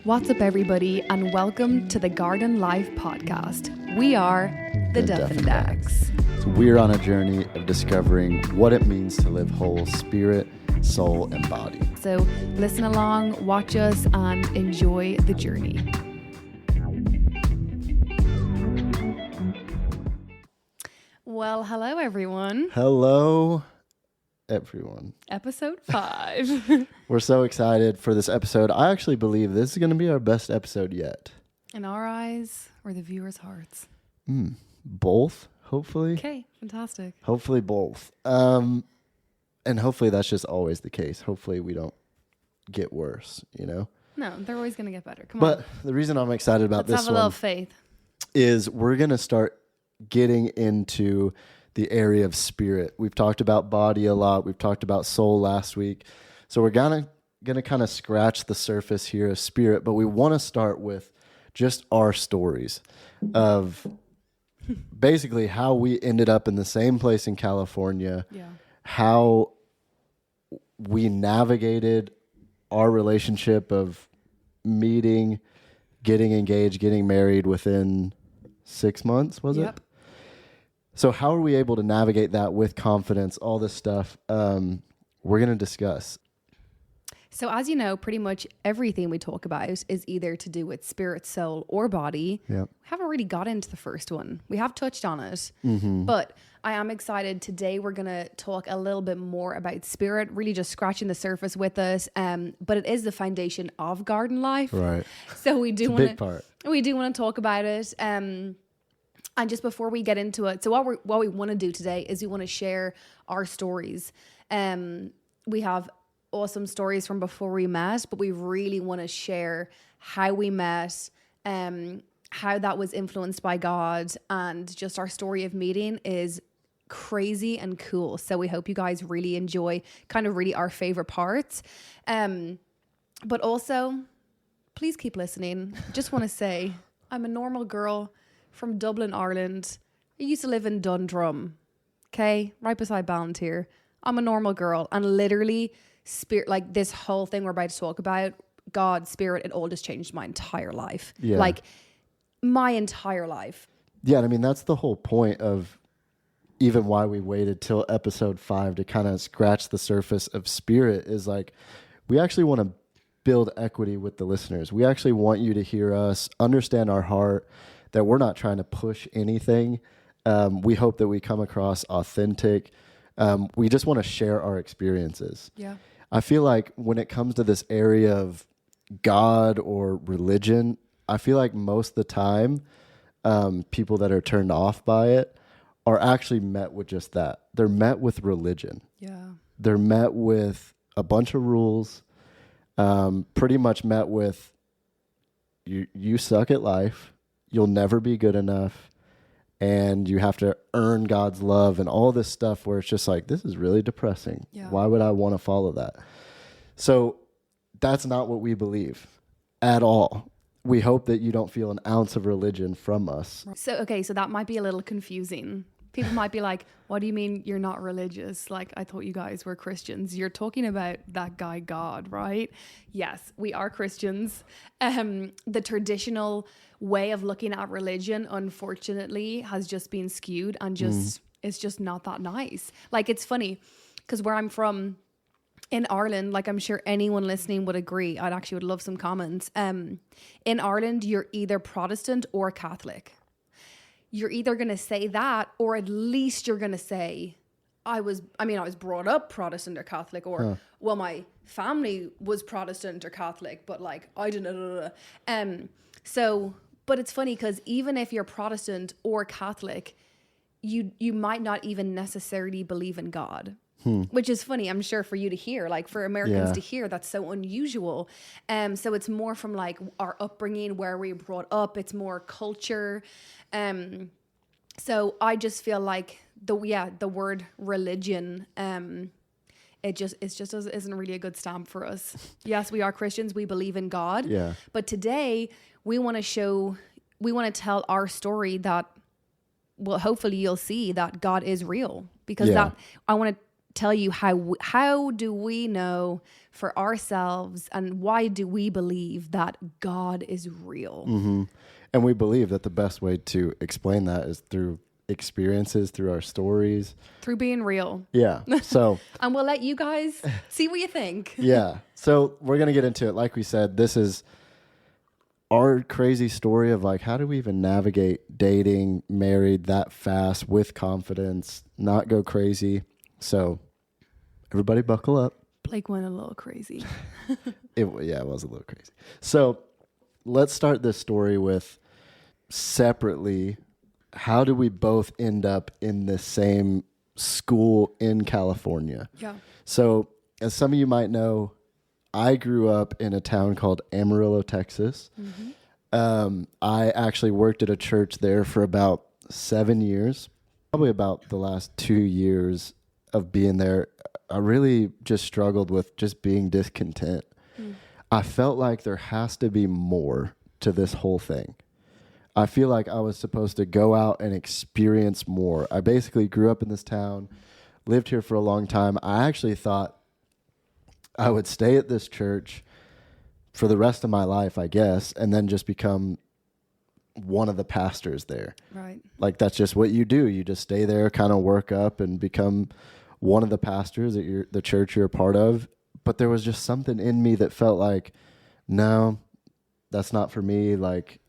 What's up, everybody, and welcome to the Garden Life podcast. We are the Duffin Decks. So we're on a journey of discovering what it means to live whole spirit, soul, and body. So listen along, watch us, and enjoy the journey. Well, hello, everyone. Hello, everyone. Episode 5. We're so excited for this episode. I actually believe this is going to be our best episode yet. In our eyes, or the viewers' hearts. Both, hopefully. Okay, fantastic. Hopefully both. And hopefully that's just always the case. Hopefully we don't get worse, you know? No, they're always going to get better. Come But on. the reason I'm excited about Let's this have a little one faith. is we're going to start getting into the area of spirit. We've talked about body a lot. We've talked about soul last week. So we're gonna kind of scratch the surface here of spirit, but we want to start with just our stories of basically how we ended up in the same place in California, Yeah. how we navigated our relationship of meeting, getting engaged, getting married within 6 months, was it? So how are we able to navigate that with confidence, all this stuff we're going to discuss. So as you know, pretty much everything we talk about is either to do with spirit, soul, or body. Yep. We haven't really got into the first one. We have touched on it, Mm-hmm. but I am excited. Today we're going to talk a little bit more about spirit, really just scratching the surface with us. But it is the foundation of garden life. Right. So we do It's a want big part. We do want to talk about it. And just before we get into it, so what we want to do today is we want to share our stories. We have awesome stories from before we met, but we really want to share how we met, how that was influenced by God, and just our story of meeting is crazy and cool. So we hope you guys really enjoy kind of really our favorite parts. But also, please keep listening. Just want to say, I'm a normal girl from Dublin, Ireland. I used to live in Dundrum, okay? Right beside Ballantyre. I'm a normal girl. And literally, spirit, like this whole thing we're about to talk about, God, spirit, it all just changed my entire life. Yeah. Like, my entire life. Yeah, and I mean, that's the whole point of even why we waited till episode 5 to kind of scratch the surface of spirit is like, we actually want to build equity with the listeners. We actually want you to hear us, understand our heart, that we're not trying to push anything. We hope that we come across authentic. We just want to share our experiences. Yeah. I feel like when it comes to this area of God or religion, I feel like most of the time, people that are turned off by it are actually met with just that. They're met with religion. Yeah. They're met with a bunch of rules, pretty much met with you suck at life. You'll never be good enough, and you have to earn God's love and all this stuff where it's just like, this is really depressing. Yeah. Why would I want to follow that? So that's not what we believe at all. We hope that you don't feel an ounce of religion from us. So, okay, so that might be a little confusing. People might be like, what do you mean you're not religious? Like, I thought you guys were Christians. You're talking about that guy God, right? Yes, we are Christians. The traditional way of looking at religion, unfortunately, has just been skewed and just it's just not that nice. Like, it's funny because where I'm from in Ireland, like I'm sure anyone listening would agree, I'd actually would love some comments. In Ireland, you're either Protestant or Catholic. You're either going to say that, or at least you're going to say, I was brought up Protestant or Catholic, or, well, my family was Protestant or Catholic, but like, I didn't. So, but it's funny because even if you're Protestant or Catholic, you might not even necessarily believe in God. Which is funny, I'm sure, for you to hear, like for Americans to hear, that's so unusual. So it's more from like our upbringing, where we were brought up. It's more culture. So I just feel like the word religion, it just isn't really a good stamp for us. Yes, we are Christians. We believe in God. Yeah. But today we want to tell our story that, well, hopefully you'll see that God is real, because that I want to tell you how do we know for ourselves and why do we believe that God is real? Mm-hmm. And we believe that the best way to explain that is through experiences, through our stories. Through being real. Yeah. So. And we'll let you guys see what you think. Yeah. So we're going to get into it. Like we said, this is our crazy story of like, how do we even navigate dating, married that fast with confidence, not go crazy. So everybody buckle up. Blake went a little crazy. It was a little crazy. So let's start this story with separately. How do we both end up in the same school in California? Yeah. So as some of you might know, I grew up in a town called Amarillo, Texas. Mm-hmm. I actually worked at a church there for about 7 years. Probably about the last 2 years of being there, I really just struggled with just being discontent. I felt like there has to be more to this whole thing. I feel like I was supposed to go out and experience more. I basically grew up in this town, lived here for a long time. I actually thought I would stay at this church for the rest of my life, I guess, and then just become one of the pastors there. Right. Like that's just what you do. You just stay there, kind of work up and become one of the pastors at the church you're a part of. But there was just something in me that felt like, no, that's not for me. Like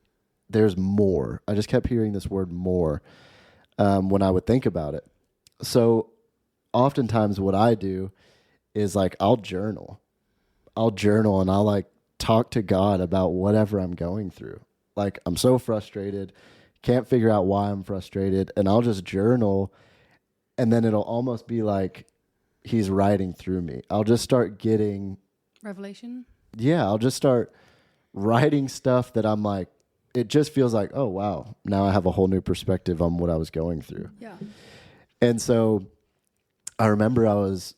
there's more. I just kept hearing this word more when I would think about it. So oftentimes what I do is like I'll journal and I'll like talk to God about whatever I'm going through. Like I'm so frustrated, can't figure out why I'm frustrated, and I'll just journal, and then it'll almost be like he's writing through me. I'll just start getting revelation. Yeah, I'll just start writing stuff that I'm like, it just feels like, oh wow, now I have a whole new perspective on what I was going through. Yeah. And so I remember I was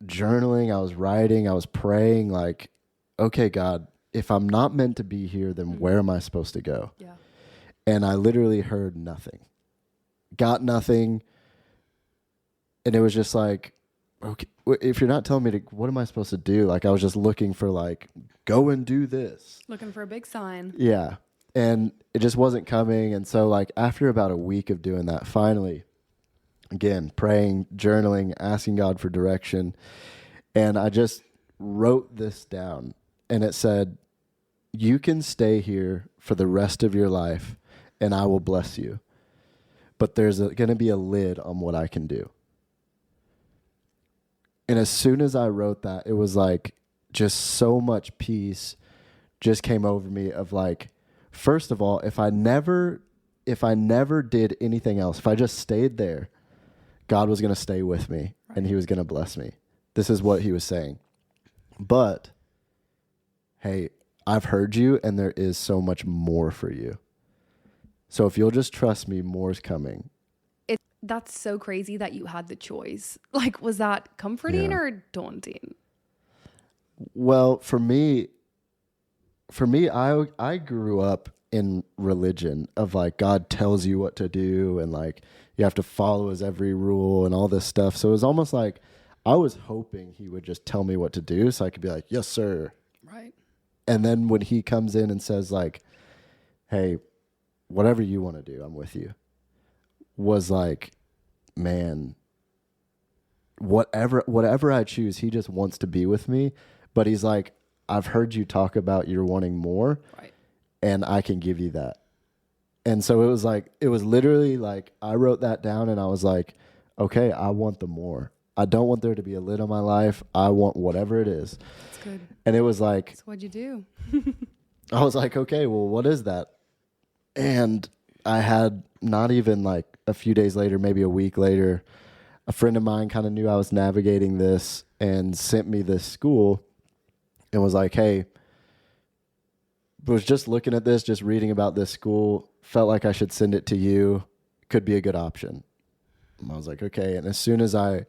journaling, I was writing, I was praying like, okay, God, if I'm not meant to be here, then where am I supposed to go? Yeah. And I literally heard nothing, got nothing. And it was just like, okay, if you're not telling me to, what am I supposed to do? Like I was just looking for like, go and do this. Looking for a big sign. Yeah. And it just wasn't coming. And so like after about a week of doing that, finally, again, praying, journaling, asking God for direction. And I just wrote this down and it said, you can stay here for the rest of your life and I will bless you. But there's going to be a lid on what I can do. And as soon as I wrote that, it was like just so much peace just came over me of like, first of all, if I never did anything else, if I just stayed there, God was going to stay with me and he was going to bless me. This is what he was saying. But hey, I've heard you and there is so much more for you. So if you'll just trust me, more's coming. That's so crazy that you had the choice. Like, was that comforting or daunting? Well, for me, I grew up in religion of like God tells you what to do and like you have to follow his every rule and all this stuff. So it was almost like I was hoping he would just tell me what to do so I could be like, yes, sir. Right. And then when he comes in and says like, hey, whatever you want to do, I'm with you, was like, man, whatever I choose, he just wants to be with me. But he's like, I've heard you talk about you're wanting more, right, and I can give you that. And so it was literally like, I wrote that down and I was like, okay, I want the more. I don't want there to be a lid on my life. I want whatever it is. That's good. And it was like, so what'd you do? I was like, okay, well, what is that? And I had not even like a few days later, maybe a week later, a friend of mine kind of knew I was navigating this and sent me this school and was like, hey, was just looking at this, just reading about this school, felt like I should send it to you. Could be a good option. And I was like, okay. And as soon as I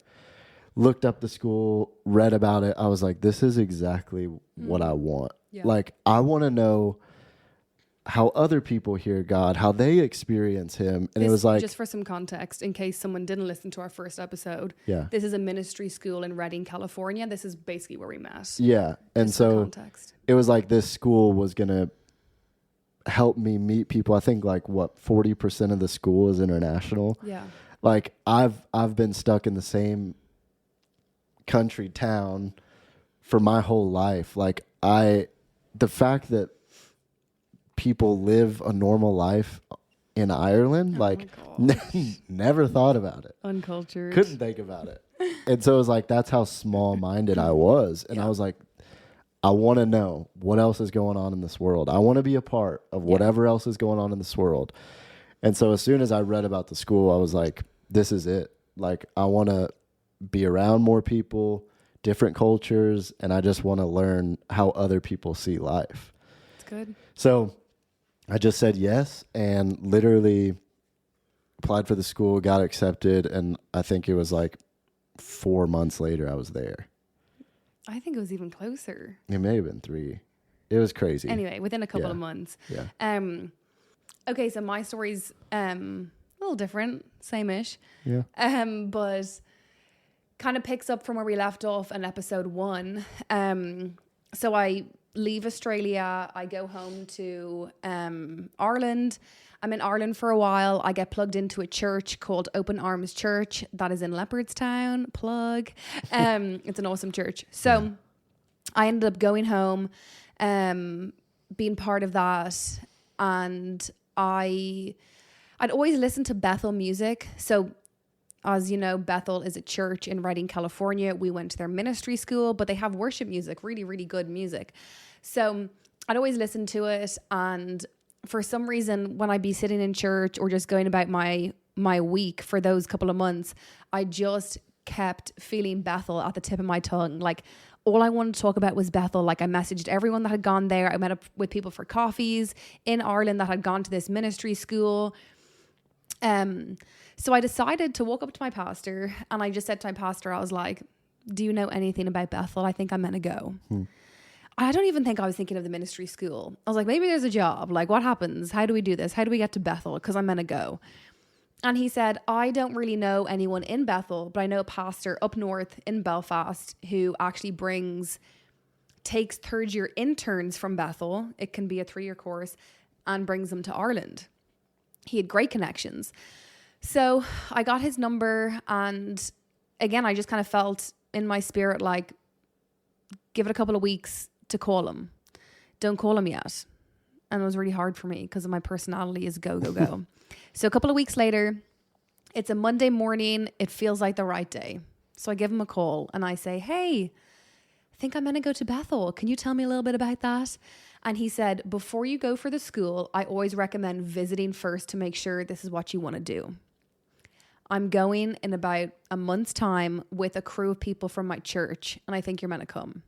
looked up the school, read about it, I was like, this is exactly what I want. Yeah. Like, I want to know how other people hear God, how they experience him. And it was like, just for some context, in case someone didn't listen to our first episode, yeah, this is a ministry school in Redding, California. This is basically where we met. Yeah. And Just for so context. it was like this school was going to help me meet people. I think like 40% of the school is international. Yeah. Like I've been stuck in the same country town for my whole life. Like the fact that people live a normal life in Ireland, never thought about it. Uncultured. Couldn't think about it. And so it was like, that's how small minded I was. And I was like, I want to know what else is going on in this world. I want to be a part of whatever else is going on in this world. And so as soon as I read about the school, I was like, this is it. Like, I want to be around more people, different cultures, and I just want to learn how other people see life. It's good. So I just said yes and literally applied for the school, got accepted, and I think it was like 4 months later I was there. I think it was even closer. It may have been 3. It was crazy. Anyway, within a couple of months. Yeah. Okay, so my story's a little different, same-ish. Yeah. But kind of picks up from where we left off in episode 1. So I leave Australia. I go home to Ireland. I'm in Ireland for a while. I get plugged into a church called Open Arms Church that is in Leopardstown. Plug. It's an awesome church. So I ended up going home, being part of that, and I'd always listened to Bethel music. So as you know, Bethel is a church in Redding, California. We went to their ministry school, but they have worship music, really, really good music. So I'd always listen to it. And for some reason, when I'd be sitting in church or just going about my week for those couple of months, I just kept feeling Bethel at the tip of my tongue. Like, all I wanted to talk about was Bethel. Like, I messaged everyone that had gone there. I met up with people for coffees in Ireland that had gone to this ministry school. So I decided to walk up to my pastor, and I just said to my pastor, I was like, do you know anything about Bethel? I think I'm going to go. I don't even think I was thinking of the ministry school. I was like, maybe there's a job. Like, what happens? How do we do this? How do we get to Bethel? Because I'm going to go. And he said, I don't really know anyone in Bethel, but I know a pastor up north in Belfast who actually takes third-year interns from Bethel. It can be a 3-year course, and brings them to Ireland. He had great connections. So I got his number, and again, I just kind of felt in my spirit like, give it a couple of weeks to call him. Don't call him yet. And it was really hard for me because my personality is go, go, go. So a couple of weeks later, it's a Monday morning. It feels like the right day. So I give him a call and I say, hey, I think I'm going to go to Bethel. Can you tell me a little bit about that? And he said, before you go for the school, I always recommend visiting first to make sure this is what you want to do. I'm going in about a month's time with a crew of people from my church, and I think you're meant to come.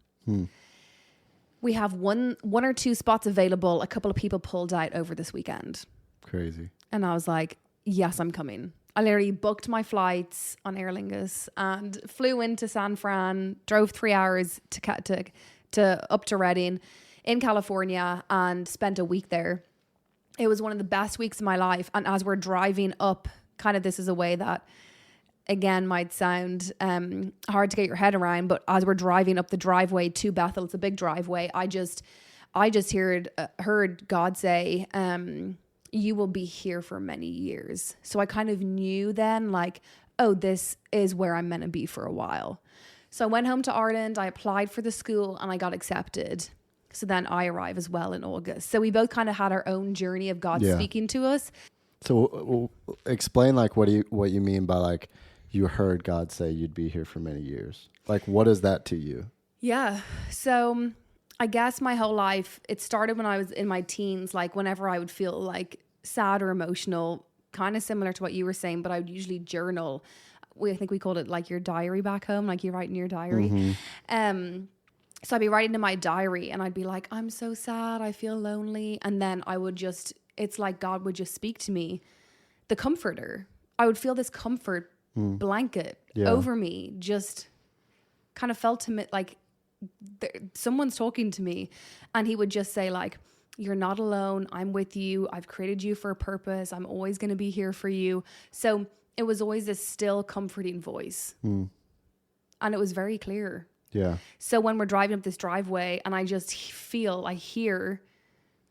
We have one or two spots available. A couple of people pulled out over this weekend. Crazy. And I was like, yes, I'm coming. I literally booked my flights on Aer Lingus and flew into San Fran, drove 3 hours to up to Redding in California, and spent a week there. It was one of the best weeks of my life. And as we're driving up, kind of, this is a way that, again, might sound hard to get your head around, but as we're driving up the driveway to Bethel, it's a big driveway, I just heard God say, you will be here for many years. So I kind of knew then, like, oh, this is where I'm meant to be for a while. So I went home to Ireland, I applied for the school, and I got accepted. So then I arrive as well in August. So we both kind of had our own journey of God speaking to us. So explain, like, what you mean by, like, you heard God say you'd be here for many years. Like, what is that to you? Yeah. So I guess my whole life, it started when I was in my teens. Like, whenever I would feel like sad or emotional, kind of similar to what you were saying, but I would usually journal. I think we called it like your diary back home, like you write in your diary. So I'd be writing in my diary and I'd be like, I'm so sad, I feel lonely. And then I would just, it's like God would just speak to me, the comforter. I would feel this comfort blanket over me, just kind of felt to me like someone's talking to me. And he would just say, like, you're not alone. I'm with you. I've created you for a purpose. I'm always going to be here for you. So it was always this still comforting voice. And it was very clear. Yeah. So when we're driving up this driveway and I just I hear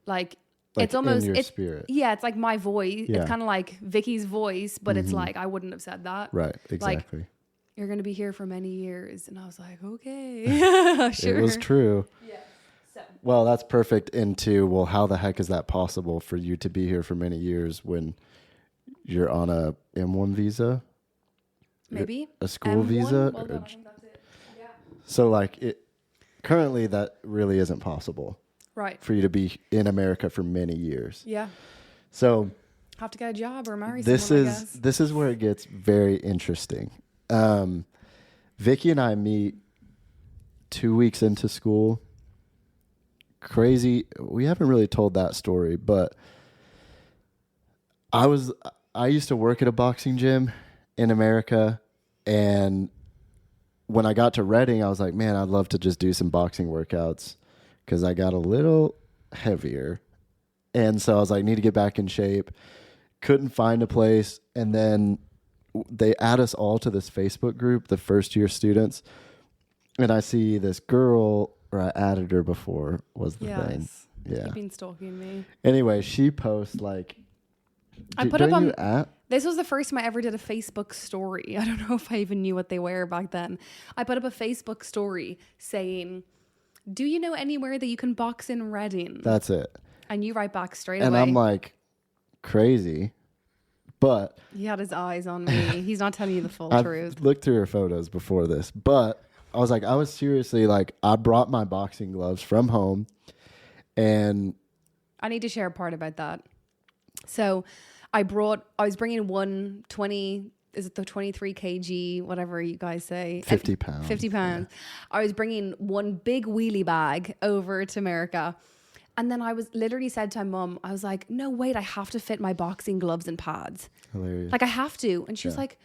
like it's almost, in your it's spirit. Yeah, it's like my voice. Yeah. It's kind of like Vicky's voice, but it's like, I wouldn't have said that. Right. Exactly. Like, you're going to be here for many years. And I was like, okay, sure. It was true. Yeah. So. Well, that's perfect into, well, how the heck is that possible for you to be here for many years when you're on a M1 visa? Maybe. A school M1? visa? Well done, I think that's it. Yeah. So like currently that really isn't possible Right. for you to be in America for many years. Yeah. So Have to get a job or marry this someone, I is guess. this is where it gets very interesting. Vicky and I meet 2 weeks into school. Crazy. We haven't really told that story, but I used to work at a boxing gym in America, and when I got to Reading, I was like, man, I'd love to just do some boxing workouts because I got a little heavier. And so I was like, need to get back in shape. Couldn't find a place. And then they add us all to this Facebook group, the first year students. And I see this girl, or I added her before was the thing. Yeah. You've been stalking me. Anyway, she posts like, I put up on, at? this was the first time I ever did a Facebook story. I don't know if I even knew what they were back then. I put up a Facebook story saying, do you know anywhere that you can box in Reading? That's it. And you write back straight And away. I'm like, crazy. But he had his eyes on me. He's not telling you the full I've truth. looked through her photos before this, but I was like, I was seriously like, I brought my boxing gloves from home, and I need to share a part about that. So I was bringing 120, is it the 23 kg, whatever you guys say? 50 pounds. 50 pounds. Yeah. I was bringing one big wheelie bag over to America. And then I was literally said to my mum, I was like, no, wait, I have to fit my boxing gloves and pads. Hilarious. Like I have to. And she was like,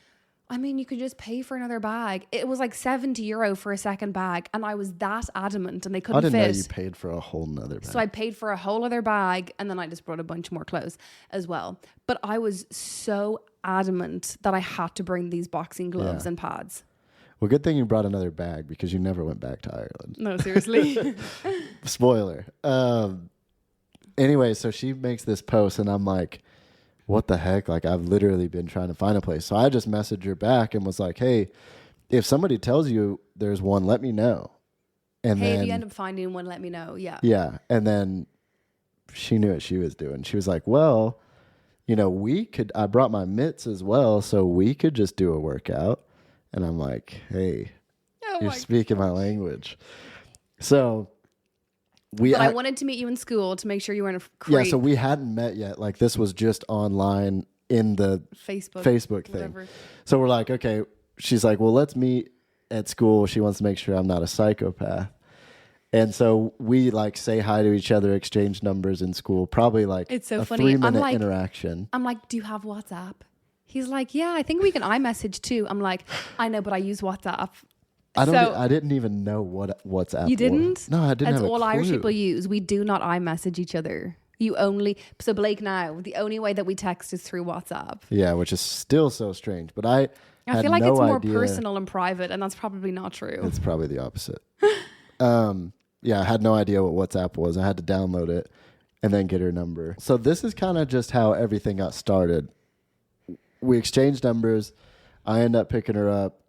I mean, you could just pay for another bag. It was like €70 for a second bag. And I was that adamant and they couldn't fit. I didn't know you paid for a whole nother bag. So I paid for a whole other bag and then I just brought a bunch more clothes as well. But I was so adamant that I had to bring these boxing gloves and pads. Well, good thing you brought another bag because you never went back to Ireland. No, seriously. Spoiler. Anyway, so she makes this post and I'm like, what the heck? Like, I've literally been trying to find a place. So I just messaged her back and was like, hey, if somebody tells you there's one, let me know. And hey, then, if you end up finding one, let me know. Yeah. Yeah. And then she knew what she was doing. She was like, well, you know, I brought my mitts as well, so we could just do a workout. And I'm like, hey, you're speaking my language. So I wanted to meet you in school to make sure you weren't a creep. Yeah, so we hadn't met yet. Like, this was just online in the Facebook thing. Whatever. So we're like, okay. She's like, well, let's meet at school. She wants to make sure I'm not a psychopath. And so we like say hi to each other, exchange numbers in school. Probably like it's so a funny. 3-minute interaction. I'm like, do you have WhatsApp? He's like, yeah, I think we can iMessage too. I'm like, I know, but I use WhatsApp. I didn't even know what WhatsApp was. You didn't? No, I didn't have a clue. That's all Irish people use. We do not iMessage each other. So Blake, now, the only way that we text is through WhatsApp. Yeah, which is still so strange. But I feel like it's more personal and private, and that's probably not true. It's probably the opposite. Yeah, I had no idea what WhatsApp was. I had to download it and then get her number. So this is kind of just how everything got started. We exchanged numbers. I end up picking her up.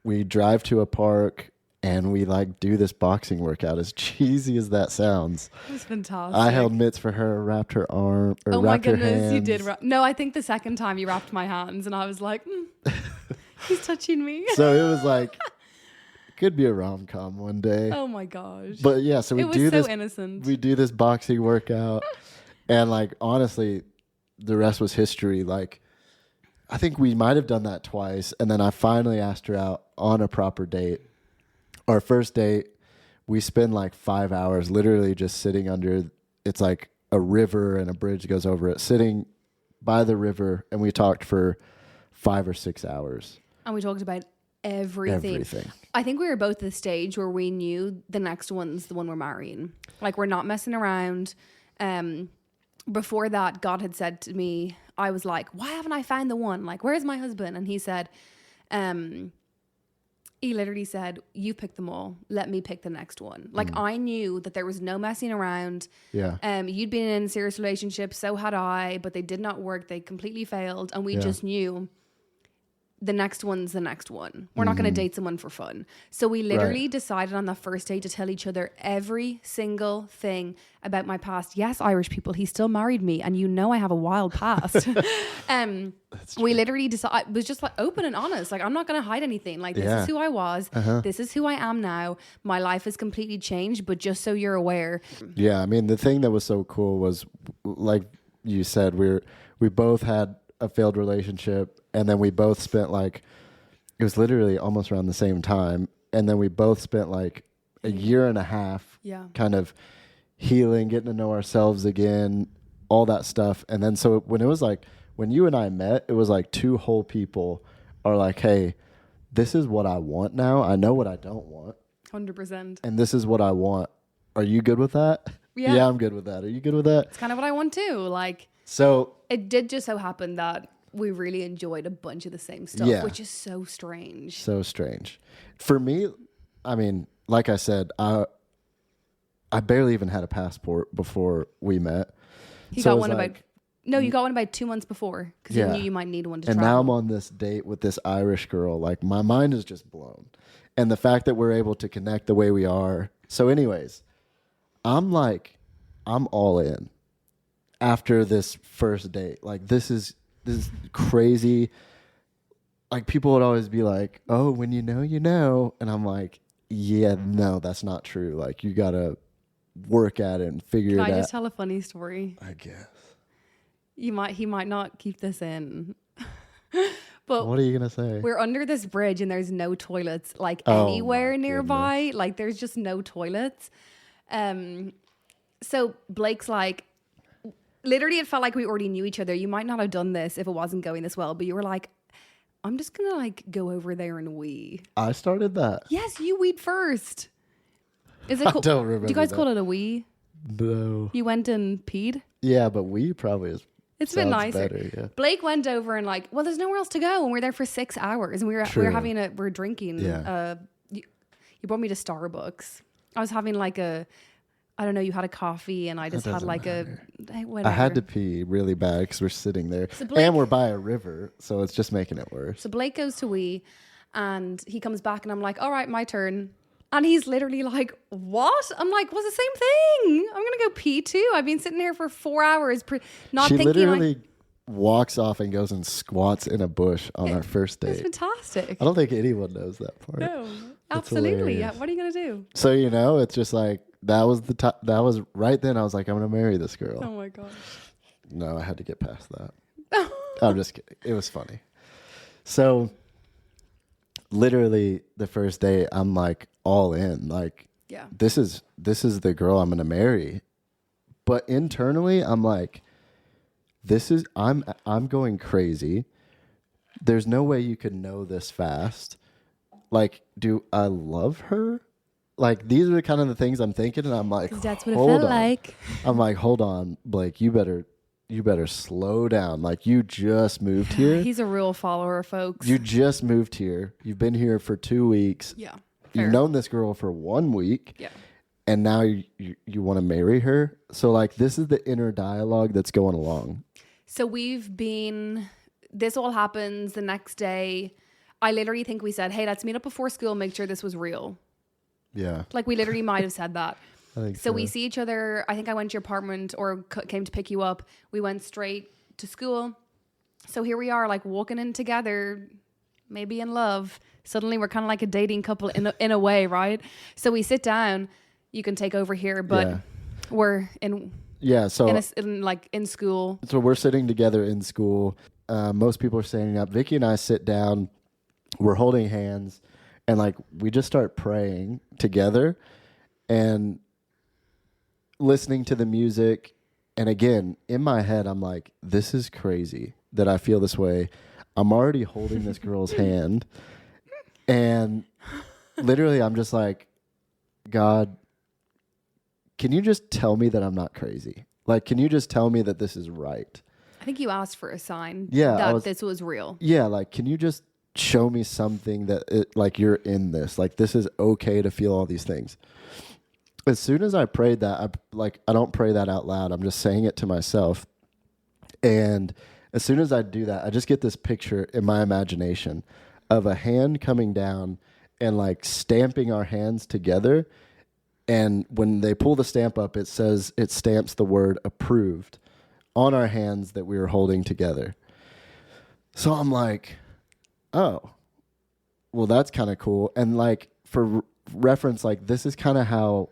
We drive to a park and we like do this boxing workout. As cheesy as that sounds, it was fantastic. I held mitts for her, wrapped her arm, or oh my wrapped her goodness, hands. you did. No, I think the second time you wrapped my hands, and I was like, he's touching me. So it was like, could be a rom-com one day. Oh my gosh! But yeah, so it was do so this. Innocent. We do this boxing workout, and like honestly, the rest was history. Like, I think we might have done that twice, and then I finally asked her out on a proper date. Our first date, we spend like 5 hours literally just sitting under, it's like a river and a bridge goes over it, sitting by the river, and we talked for 5 or 6 hours. And we talked about everything. I think we were both at the stage where we knew the next one's the one we're marrying. Like, we're not messing around. Before that, God had said to me, I was like, why haven't I found the one? Like, where's my husband? And he said, he literally said, you pick them all. Let me pick the next one. Like, I knew that there was no messing around. Yeah. You'd been in a serious relationship, so had I, but they did not work. They completely failed. And we just knew the next one's the next one. We're not going to date someone for fun. So we literally decided on the first day to tell each other every single thing about my past. Yes, Irish people, he still married me. And you know I have a wild past. We literally decided, it was just like open and honest. Like, I'm not going to hide anything. Like, this is who I was. This is who I am now. My life has completely changed, but just so you're aware. Yeah, I mean, the thing that was so cool was, like you said, we both had a failed relationship, and then we both spent like, it was literally almost around the same time, and then we both spent like a year and a half kind of healing, getting to know ourselves again, all that stuff. And then so when it was like, when you and I met, it was like two whole people are like, hey, this is what I want now. I know what I don't want. 100%. And this is what I want. Are you good with that? Yeah, I'm good with that. Are you good with that? It's kind of what I want too. Like, so it did just so happen that we really enjoyed a bunch of the same stuff, which is so strange. So strange. For me, I mean, like I said, I barely even had a passport before we met. You got one about 2 months before, because you knew you might need one to travel. And now I'm on this date with this Irish girl. Like, my mind is just blown. And the fact that we're able to connect the way we are. So anyways, I'm all in after this first date. Like, this is crazy. Like, people would always be like, oh, when you know, you know. And I'm like, yeah, no, that's not true. Like, you got to work at it and figure it out. Can I just tell a funny story? I guess. He might not keep this in. But what are you going to say? We're under this bridge and there's no toilets like anywhere nearby. Goodness. Like, there's just no toilets. So Blake's like, literally it felt like we already knew each other. You might not have done this if it wasn't going this well, but you were like, I'm just going to like go over there and wee. I started that. Yes, you weed first. Is it I don't remember. Do you guys that. call it a wee? No. You went and peed? Yeah, but we probably is. It's a bit nicer. Better, yeah. Blake went over and like, well, there's nowhere else to go, and we're there for 6 hours, and we're drinking. Yeah. You brought me to Starbucks. I was having like I don't know. You had a coffee, and I just had like matter. Whatever. I had to pee really bad because we're sitting there, and we're by a river, so it's just making it worse. So Blake goes to wee, and he comes back, and I'm like, all right, my turn. And he's literally like, what? I'm like, well, it's the same thing. I'm going to go pee too. I've been sitting here for 4 hours She literally walks off and goes and squats in a bush on our first date. It's fantastic. I don't think anyone knows that part. No, absolutely. Yeah. What are you going to do? So, it's just like, that was that was right then. I was like, I'm going to marry this girl. Oh my gosh. No, I had to get past that. I'm just kidding. It was funny. So literally the first day, I'm like all in. Like, yeah, this is the girl I'm gonna marry. But internally, I'm like, I'm going crazy. There's no way you could know this fast. Like, do I love her? Like, these are kind of the things I'm thinking, and I'm like, that's what it felt like. I'm like, hold on, Blake, you better slow down. Like, you just moved here. He's a real follower, folks. You just moved here. You've been here for 2 weeks. Yeah. You've known this girl for 1 week. Yeah. And now you want to marry her. So, like, this is the inner dialogue that's going along. So this all happens the next day. I literally think we said, hey, let's meet up before school, make sure this was real. Yeah. Like, we literally might have said that. I think so we see each other. I think I went to your apartment or came to pick you up. We went straight to school. So here we are, like, walking in together, maybe in love. Suddenly we're kind of like a dating couple in a way, right? So we sit down. You can take over here, but we're in. Yeah, so in school. So we're sitting together in school. Most people are standing up. Vicky and I sit down. We're holding hands, and like we just start praying together, and listening to the music. And again, in my head, I'm like, this is crazy that I feel this way. I'm already holding this girl's hand. And literally, I'm just like, God, can you just tell me that I'm not crazy? Like, can you just tell me that this is right? I think you asked for a sign Yeah, that this was real. Yeah, like, can you just show me something that like you're in this? Like, this is okay to feel all these things. As soon as I prayed that, I don't pray that out loud. I'm just saying it to myself. And as soon as I do that, I just get this picture in my imagination of a hand coming down and like stamping our hands together. And when they pull the stamp up, it stamps the word approved on our hands that we were holding together. So I'm like, oh, well, that's kind of cool. And like for reference, like this is kind of how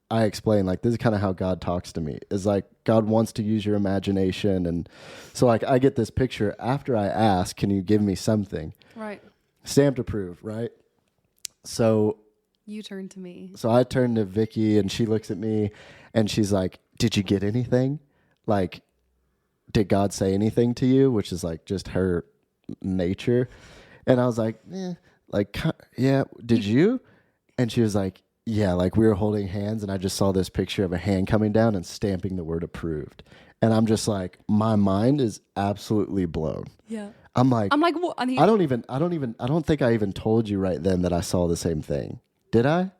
I explain, like this is kind of how God talks to me, is like God wants to use your imagination. And so like I get this picture after I ask, can you give me something? Right. Stamped approved, right? So you turn to me. So I turn to Vicky and she looks at me and she's like, did you get anything? Like, did God say anything to you? Which is like just her nature. And I was like, yeah, did you? And she was like, yeah, like we were holding hands and I just saw this picture of a hand coming down and stamping the word approved. And I'm just like, my mind is absolutely blown. Yeah. I'm like, what? I don't think I even told you right then that I saw the same thing. Did I?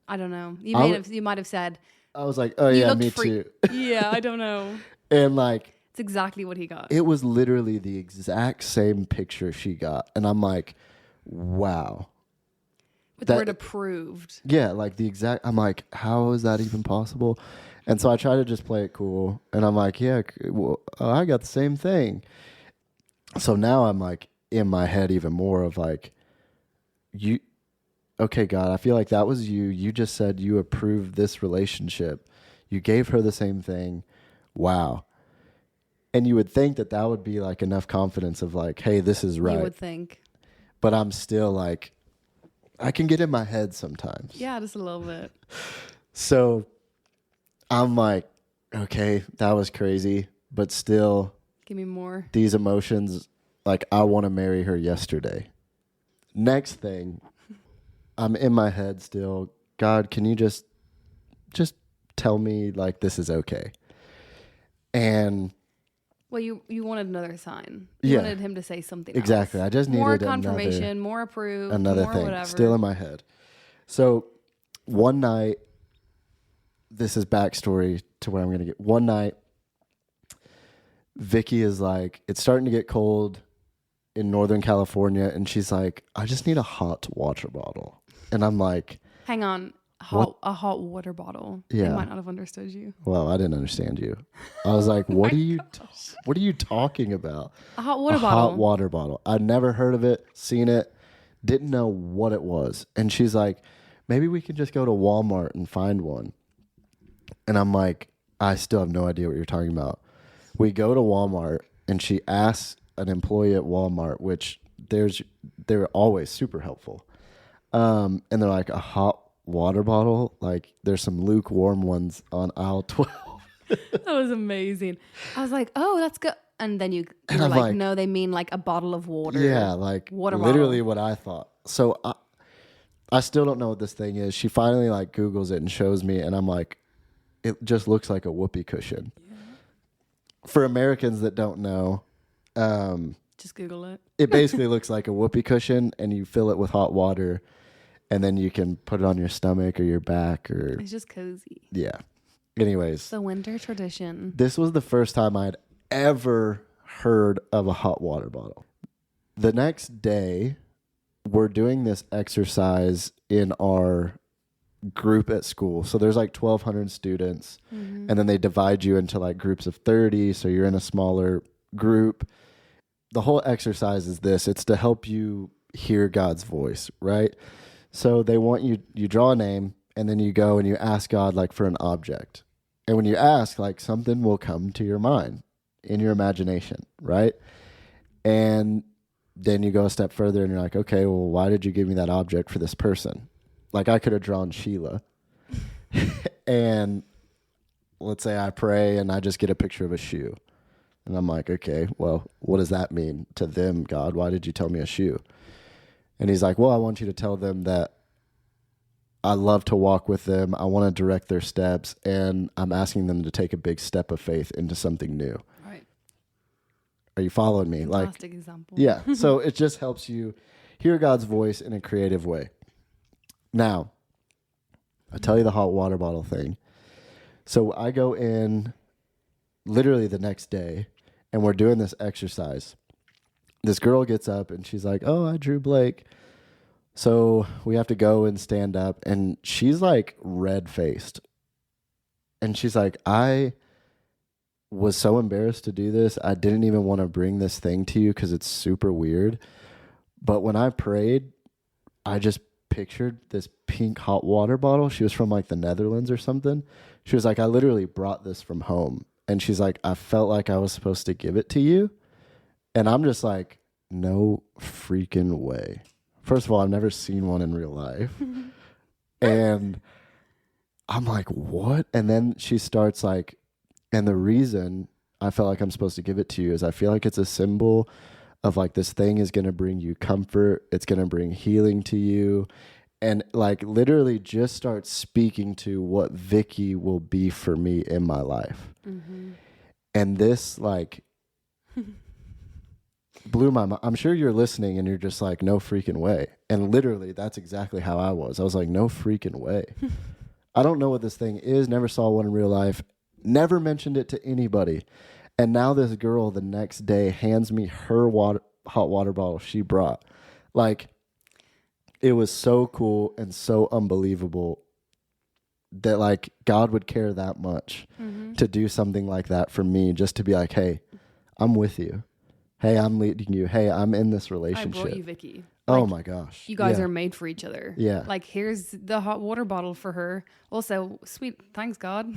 I don't know. You might have said. I was like, oh yeah, me too. Yeah, I don't know. And like, it's exactly what he got. It was literally the exact same picture she got. And I'm like, wow. With the word approved. Yeah, like I'm like, how is that even possible? And so I try to just play it cool. And I'm like, yeah, well, I got the same thing. So now I'm like in my head even more of like, okay, God, I feel like that was you. You just said you approved this relationship. You gave her the same thing. Wow. And you would think that would be like enough confidence of like, hey, this is right. You would think. But I'm still like, I can get in my head sometimes. Yeah, just a little bit. So I'm like, okay, that was crazy. But still, give me more. These emotions, like I want to marry her yesterday. Next thing, I'm in my head still, God, can you just tell me like this is okay? And well, you wanted another sign. You wanted him to say something exactly. else. I just needed more confirmation, more approved, another more thing whatever. still in my head. So one night, this is backstory to where I'm going to get. One night, Vicky is like, it's starting to get cold in Northern California, and she's like, I just need a hot water bottle. And I'm like, hang on. A hot water bottle. Yeah. I might not have understood you. Well, I didn't understand you. I was like, what are you talking about? A hot water bottle. Hot water bottle. I'd never heard of it, seen it, didn't know what it was. And she's like, maybe we can just go to Walmart and find one. And I'm like, I still have no idea what you're talking about. We go to Walmart and she asks an employee at Walmart, which they're always super helpful. And they're like, a hot water bottle? Like there's some lukewarm ones on aisle 12. That was amazing. I was like, oh, that's good. And then you were like, no, they mean like a bottle of water. Yeah, like water literally bottle. What I thought. So I still don't know what this thing is. She finally like Googles it and shows me, and I'm like, it just looks like a whoopee cushion. Yeah. For Americans that don't know, just Google it. It basically looks like a whoopee cushion, and you fill it with hot water, and then you can put it on your stomach or your back, or it's just cozy. Yeah. Anyways, the winter tradition. This was the first time I'd ever heard of a hot water bottle. The next day, we're doing this exercise in our group at school. So there's like 1,200 students, and then they divide you into like groups of 30. So you're in a smaller group. The whole exercise is this. It's to help you hear God's voice, right? So they want you draw a name, and then you go and you ask God like for an object. And when you ask, like something will come to your mind in your imagination, right? And then you go a step further and you're like, okay, well, why did you give me that object for this person? Like I could have drawn Sheila. And let's say I pray and I just get a picture of a shoe. And I'm like, okay, well, what does that mean to them, God? Why did you tell me a shoe? And he's like, well, I want you to tell them that I love to walk with them. I want to direct their steps, and I'm asking them to take a big step of faith into something new. Right. Are you following me? Fantastic example. Yeah. So it just helps you hear God's voice in a creative way. Now, I'll tell you the hot water bottle thing. So I go in literally the next day, and we're doing this exercise. This girl gets up, and she's like, oh, I drew Blake. So we have to go and stand up, and she's like red-faced. And she's like, I was so embarrassed to do this. I didn't even want to bring this thing to you because it's super weird. But when I prayed, I just pictured this pink hot water bottle. She was from like the Netherlands or something. She was like, I literally brought this from home. And she's like, I felt like I was supposed to give it to you. And I'm just like, no freaking way. First of all, I've never seen one in real life. And I'm like, what? And then she starts like, and the reason I felt like I'm supposed to give it to you is I feel like it's a symbol of like this thing is going to bring you comfort. It's going to bring healing to you. And like literally just start speaking to what Vicky will be for me in my life. Mm-hmm. And this like blew my mind. I'm sure you're listening and you're just like, no freaking way. And literally that's exactly how I was. I was like, no freaking way. I don't know what this thing is. Never saw one in real life. Never mentioned it to anybody. And now this girl the next day hands me her hot water bottle she brought. Like, it was so cool and so unbelievable that like God would care that much to do something like that for me, just to be like, hey, I'm with you. Hey, I'm leading you. Hey, I'm in this relationship. I brought you Vicky. Oh Like, my gosh. You guys are made for each other. Yeah. Like, here's the hot water bottle for her. Also, sweet. Thanks, God.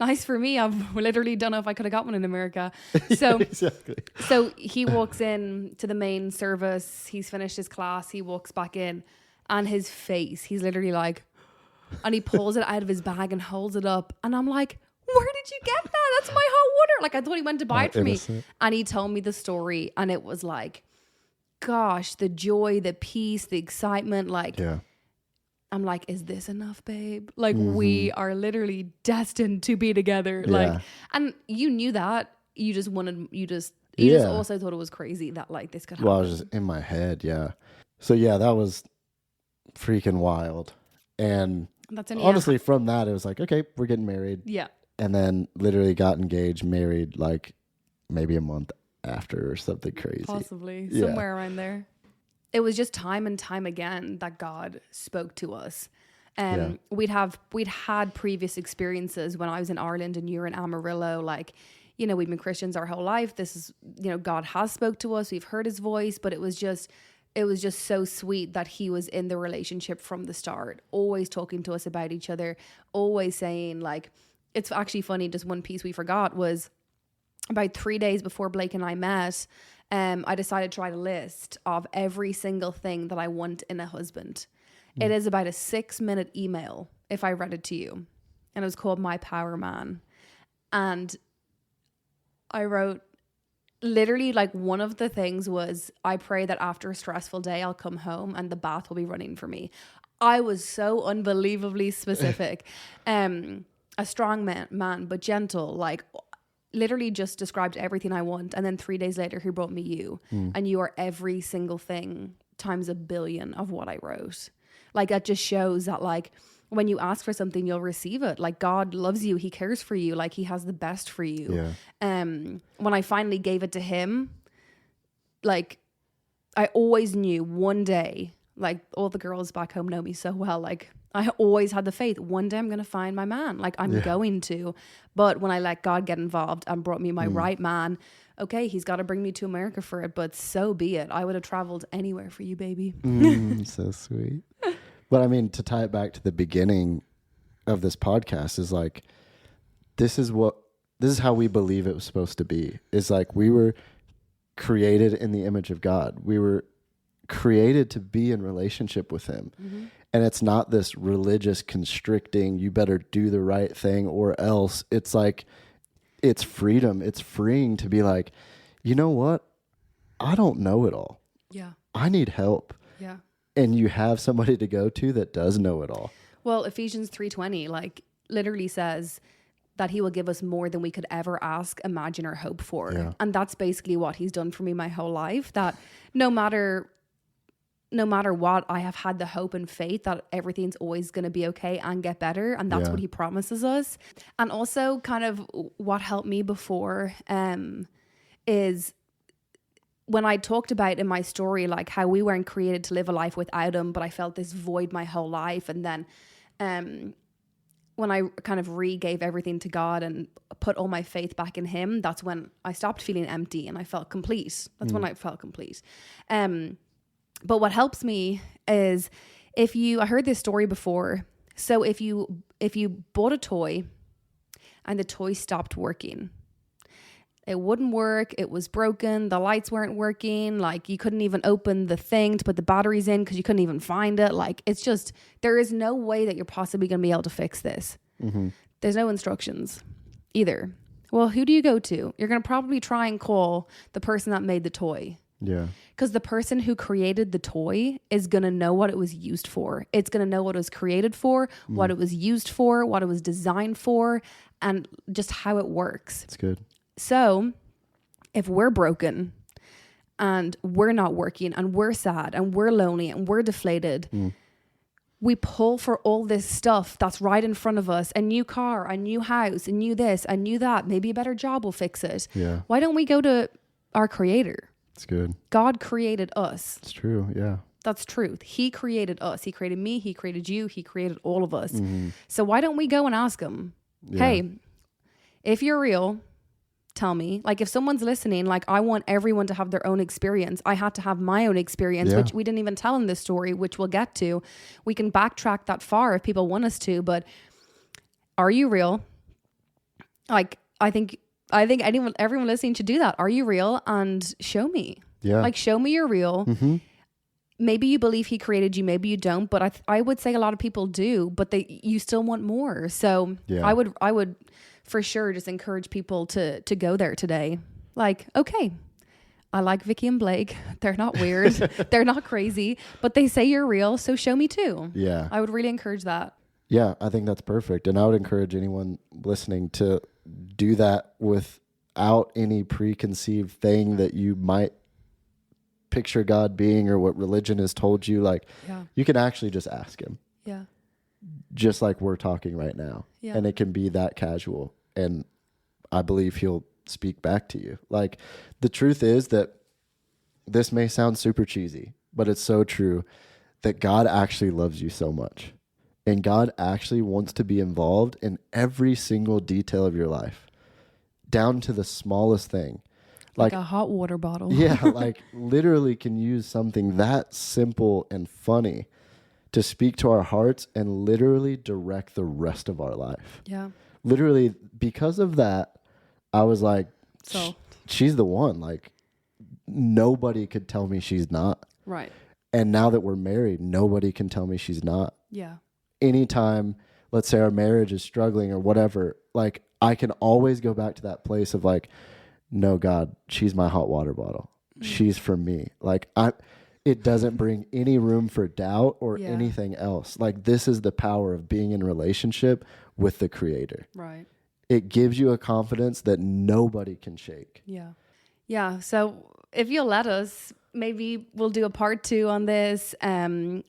Nice for me. I've literally don't know if I could have got one in America. So, exactly. So he walks in to the main service. He's finished his class. He walks back in, and his face, he's literally like, and he pulls it out of his bag and holds it up. And I'm like, where did you get that? That's my hot water. Like, I thought he went to buy it for me. And he told me the story, and it was like, gosh, the joy, the peace, the excitement. Like, yeah. I'm like, is this enough, babe? Like, we are literally destined to be together. Yeah. Like, and you knew that. You just also thought it was crazy that like this could happen. Well, I was just in my head. Yeah. So yeah, that was freaking wild. And honestly, from that, it was like, okay, we're getting married. Yeah. And then literally got engaged, married like maybe a month after or something crazy. Possibly. Somewhere around there. It was just time and time again that God spoke to us. We'd had previous experiences when I was in Ireland and you were in Amarillo. Like, you know, we've been Christians our whole life. This is, you know, God has spoke to us. We've heard his voice, but it was just so sweet that he was in the relationship from the start, always talking to us about each other, always saying like, it's actually funny. Just one piece we forgot was about 3 days before Blake and I met, I decided to write a list of every single thing that I want in a husband. It is about a 6-minute email if I read it to you. And it was called My Power Man. And I wrote literally like one of the things was, I pray that after a stressful day, I'll come home and the bath will be running for me. I was so unbelievably specific. A strong man, but gentle, like literally just described everything I want. And then 3 days later, he brought me you. And you are every single thing times 1 billion of what I wrote. Like, that just shows that like when you ask for something, you'll receive it. Like, God loves you. He cares for you. Like, he has the best for you. Yeah. When I finally gave it to him, like, I always knew one day, like all the girls back home know me so well, like I always had the faith, one day I'm going to find my man. Like, I'm going to. But when I let God get involved and brought me my right man, okay, he's got to bring me to America for it, but so be it. I would have traveled anywhere for you, baby. So sweet. But I mean, to tie it back to the beginning of this podcast is like, this is how we believe it was supposed to be. Is like, we were created in the image of God. We were created to be in relationship with him. And it's not this religious constricting, you better do the right thing or else. It's like, it's freedom. It's freeing to be like, you know what? I don't know it all. Yeah. I need help. Yeah. And you have somebody to go to that does know it all. Well, Ephesians 3:20 like literally says that he will give us more than we could ever ask, imagine, or hope for. Yeah. And that's basically what he's done for me my whole life, that no matter what, I have had the hope and faith that everything's always going to be okay and get better. And that's Yeah. what he promises us. And also kind of what helped me before is when I talked about in my story, like how we weren't created to live a life without him, but I felt this void my whole life. And then when I kind of gave everything to God and put all my faith back in him, that's when I stopped feeling empty and I felt complete. That's when I felt complete. But what helps me is I heard this story before. So if you bought a toy and the toy stopped working, it wouldn't work. It was broken. The lights weren't working. Like you couldn't even open the thing to put the batteries in because you couldn't even find it. Like it's just, there is no way that you're possibly going to be able to fix this. Mm-hmm. There's no instructions either. Well, who do you go to? You're going to probably try and call the person that made the toy. Yeah. Because the person who created the toy is going to know what it was used for. It's going to know what it was created for, what it was used for, what it was designed for, and just how it works. It's good. So if we're broken and we're not working and we're sad and we're lonely and we're deflated, we pull for all this stuff that's right in front of us, a new car, a new house, a new this, a new that, maybe a better job will fix it. Yeah. Why don't we go to our creator? It's good. God created us. It's true. Yeah. That's truth. He created us. He created me. He created you. He created all of us. So why don't we go and ask him, hey, if you're real, tell me. Like if someone's listening, like I want everyone to have their own experience. I had to have my own experience, which we didn't even tell in this story, which we'll get to. We can backtrack that far if people want us to, but are you real? Like, I think everyone listening should do that. Are you real? And show me. Yeah. Like, show me you're real. Maybe you believe he created you. Maybe you don't. But I would say a lot of people do. But you still want more. So I would for sure just encourage people to go there today. Like, okay, I like Vicky and Blake. They're not weird. They're not crazy. But they say you're real. So show me too. Yeah. I would really encourage that. Yeah, I think that's perfect. And I would encourage anyone listening to do that without any preconceived thing that you might picture God being or what religion has told you. Like, you can actually just ask him. Yeah. Just like we're talking right now. Yeah. And it can be that casual. And I believe he'll speak back to you. Like, the truth is that this may sound super cheesy, but it's so true that God actually loves you so much. And God actually wants to be involved in every single detail of your life, down to the smallest thing. Like a hot water bottle. Yeah, like literally can use something that simple and funny to speak to our hearts and literally direct the rest of our life. Yeah. Literally, because of that, I was like, So she's the one. Like, nobody could tell me she's not. right. And now that we're married, nobody can tell me she's not. Yeah. Anytime, let's say our marriage is struggling or whatever, like I can always go back to that place of like, no, God, she's my hot water bottle. She's for me. Like it doesn't bring any room for doubt or anything else. Like this is the power of being in relationship with the Creator. Right. It gives you a confidence that nobody can shake. Yeah. Yeah. So if you'll let us, maybe we'll do a part 2 on this,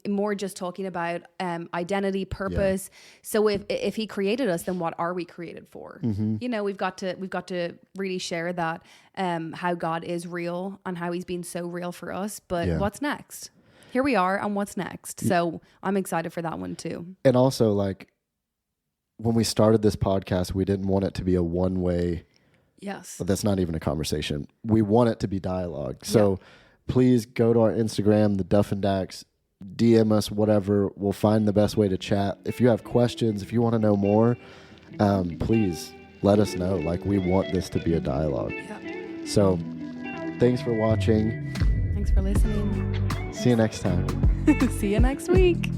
more just talking about identity, purpose. So if he created us, then what are we created for? You know, we've got to really share that, how God is real and how he's been so real for us. But what's next? Here we are, and what's next? So I'm excited for that one too. And also, like, when we started this podcast, we didn't want it to be a one-way. Yes. That's not even a conversation. We want it to be dialogue. So please go to our Instagram, the Duff and Dax, DM us, whatever. We'll find the best way to chat. If you have questions, if you want to know more, please let us know. Like, we want this to be a dialogue. Yeah. So thanks for watching. Thanks for listening. See you next time. See you next week.